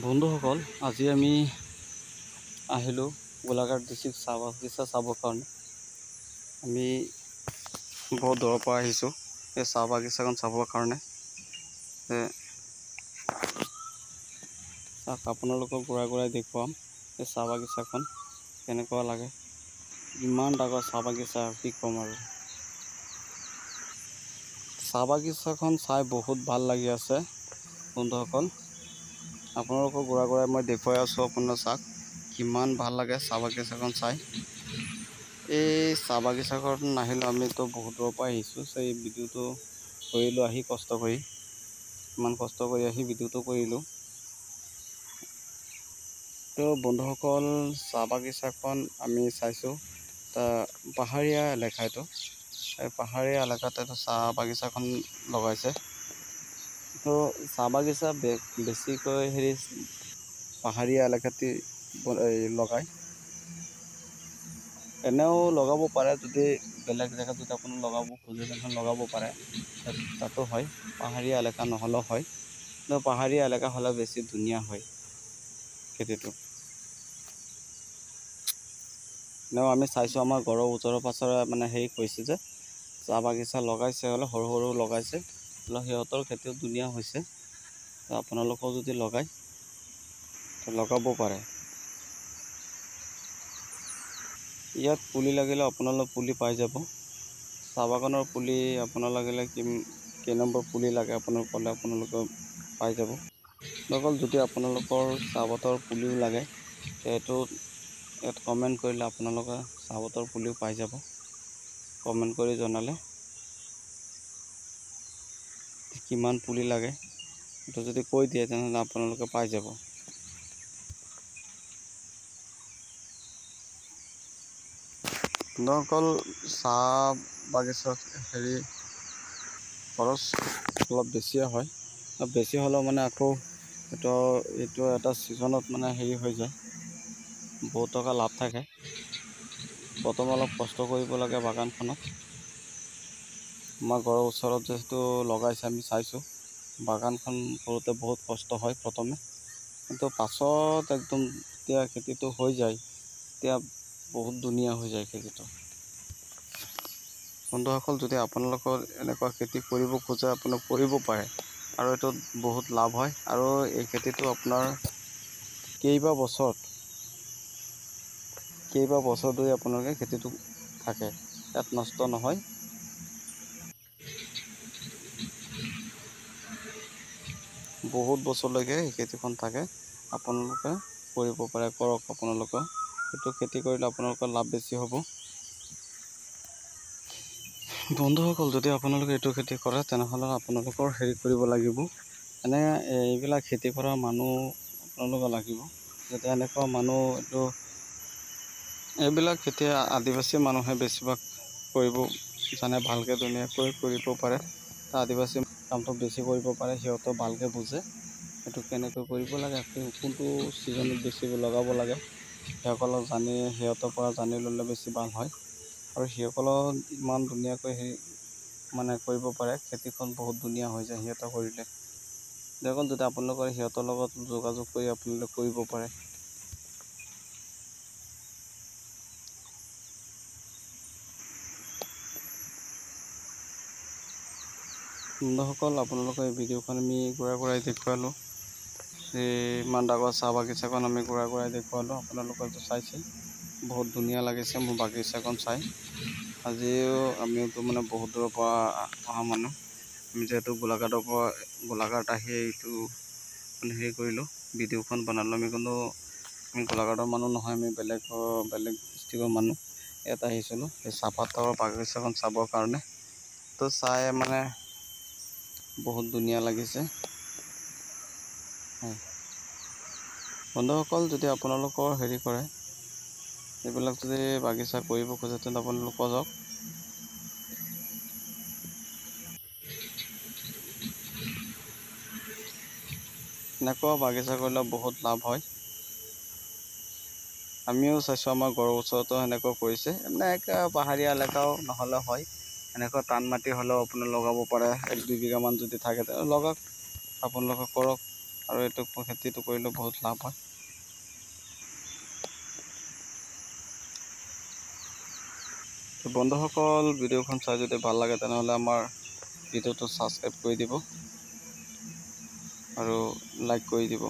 বন্ধুসকল, আজি আমি আহিলোঁ গোলাঘাট ডিষ্ট্ৰিক্ট চাহ বাগিচা চাবৰ কাৰণে। আমি বহুত দূৰৰ পৰা আহিছোঁ এই চাহ বাগিচাখন চাবৰ কাৰণে। আপোনালোকক ঘূৰাই দেখুৱাম এই চাহ বাগিচাখন কেনেকুৱা লাগে। ইমান ডাঙৰ চাহ বাগিচা, কি ক'ম আৰু। চাহ বাগিচাখন চাই বহুত ভাল লাগি আছে বন্ধুসকল। আপোনালোকক ঘূৰাই মই দেখুৱাই আছোঁ। আপোনাৰ চাওক কিমান ভাল লাগে চাহ বাগিচাখন চাই। এই চাহ বাগিচাখন নাহিলে আমিতো বহুত দূৰৰ পৰা আহিছোঁ। এই ভিডিঅ'টো কৰিলোঁ আহি কষ্ট কৰি, ইমান কষ্ট কৰি আহি ভিডিঅ'টো কৰিলোঁ। তো বন্ধুসকল, চাহ বাগিচাখন আমি চাইছোঁ পাহাৰীয়া এলেকা। এইটো এই পাহাৰীয়া এলেকাতে চাহ বাগিচাখন লগাইছে। তো চাহ বাগিচা বেছিকৈ পাহাৰীয়া এলেকাতে লগায়। এনেও লগাব পাৰে, যদি বেলেগ জেগাত যদি আপুনি লগাব খোজে তেনেহ'লে লগাব পাৰে, তাতো হয়। পাহাৰীয়া এলেকা নহ'লেও হয়, কিন্তু পাহাৰীয়া এলেকা হ'লে বেছি ধুনীয়া হয় খেতিটো। এনেও আমি চাইছোঁ আমাৰ ঘৰৰ ওচৰৰ পাছৰে মানে কৈছে যে চাহ বাগিচা লগাইছে, হ'লে সৰু সৰু লগাইছে, সিহঁতৰ খেতিও ধুনীয়া হৈছে। আপোনালোকেও যদি লগায় লগাব পাৰে। ইয়াত পুলি লাগিলে আপোনালোক পুলি পাই যাব। চাহ বাগানৰ পুলি আপোনাৰ লাগিলে কেই নম্বৰ পুলি লাগে আপোনাৰ ক'লে আপোনালোকে পাই যাব। অকল যদি আপোনালোকৰ চাহপাতৰ পুলিও লাগে, সেইটো ইয়াত কমেণ্ট কৰিলে আপোনালোকে চাহপাতৰ পুলিও পাই যাব। কমেণ্ট কৰি জনালে কিমান পুলি লাগে সেইটো যদি কৈ দিয়ে তেনেহ'লে আপোনালোকে পাই যাব। বন্ধুসকল, চাহ বাগিচাত খৰচ অলপ বেছিয়ে হয়। বেছি হ'লেও মানে আকৌ এইটো এটা ছিজনত মানে হৈ যায়, বহুত টকা লাভ থাকে। প্ৰথম অলপ কষ্ট কৰিব লাগে বাগানখনত। আমাৰ ঘৰৰ ওচৰত যিহেতু লগাইছে, আমি চাইছোঁ বাগানখন কৰোঁতে বহুত কষ্ট হয় প্ৰথমে, কিন্তু পাছত একদম যেতিয়া খেতিটো হৈ যায় তেতিয়া বহুত ধুনীয়া হৈ যায় খেতিটো। বন্ধুসকল, যদি আপোনালোকৰ এনেকুৱা খেতি কৰিব খোজে আপুনি কৰিব পাৰে, আৰু এইটোত বহুত লাভ হয়। আৰু এই খেতিটো আপোনাৰ কেইবা বছৰ ধৰি আপোনালোকে খেতিটো থাকে, ইয়াত নষ্ট নহয়। বহুত বছৰলৈকে এই খেতিখন থাকে, আপোনালোকে কৰিব পাৰে, কৰক আপোনালোকে। এইটো খেতি কৰিলে আপোনালোকৰ লাভ বেছি হ'ব। বন্ধুসকল, যদি আপোনালোকে এইটো খেতি কৰে তেনেহ'লে আপোনালোকৰ কৰিব লাগিব, এইবিলাক খেতি কৰা মানুহ আপোনালোকে লাগিব। যাতে এনেকুৱা মানুহ, এইবিলাক খেতি আদিবাসী মানুহে বেছিভাগ কৰিব জানে, ভালকৈ ধুনীয়াকৈ কৰিব পাৰে। আদিবাসী কামটো বেছি কৰিব পাৰে, সিহঁতে ভালকৈ বুজে এইটো কেনেকৈ কৰিব লাগে, কোনটো ছিজনত বেছি লগাব লাগে। সেইসকলক সিহঁতৰ পৰা জানি ল'লে বেছি ভাল হয়। আৰু সেইসকলক ইমান ধুনীয়াকৈ কৰিব পাৰে, খেতিখন বহুত ধুনীয়া হৈ যায় সিহঁতে কৰিলে। যদি আপোনালোকৰ সিহঁতৰ লগত যোগাযোগ কৰি আপোনালোকে কৰিব পাৰে। বন্ধুসকল, আপোনালোকৰ এই ভিডিঅ'খন আমি ঘূৰাই দেখুৱালোঁ। ইমান ডাঙৰ চাহ বাগিচাখন আমি ঘূৰাই দেখুৱালোঁ। আপোনালোকেতো চাইছে, বহুত ধুনীয়া লাগিছে মোৰ বাগিচাখন চাই। আজিও আমিওতো বহুত দূৰৰ পৰা অহা মানুহ। আমি যিহেতু গোলাঘাট আহি এইটো কৰিলোঁ, ভিডিঅ'খন বনালোঁ। আমি গোলাঘাটৰ মানুহ নহয়, আমি বেলেগ ডিষ্ট্ৰিক্টৰ মানুহ। ইয়াত আহিছিলোঁ এই চাহপাতৰ বাগিচাখন চাবৰ কাৰণে। তো চাই বহুত ধুনীয়া লাগিছে। বন্ধুসকল, যদি আপোনালোকৰ কৰে, এইবিলাক যদি বাগিচা কৰিব খোজে তেন্তে আপোনালোক যাওক। এনেকুৱা বাগিচা কৰিলে বহুত লাভ হয়। আমিও চাইছোঁ, আমাৰ ঘৰৰ ওচৰতো সেনেকৈ কৰিছে। পাহাৰীয়া এলেকাও নহ'লে হয়, এনেকুৱা টান মাটি হ'লেও আপুনি লগাব পাৰে। 1-2 বিঘামান যদি থাকে লগাওক, আপোনালোকে কৰক। আৰু এইটো খেতিটো কৰিলে বহুত লাভ হয়। বন্ধুসকল, ভিডিঅ'খন চাই যদি ভাল লাগে তেনেহ'লে আমাৰ ভিডিঅ'টো ছাবস্ক্ৰাইব কৰি দিব আৰু লাইক কৰি দিব।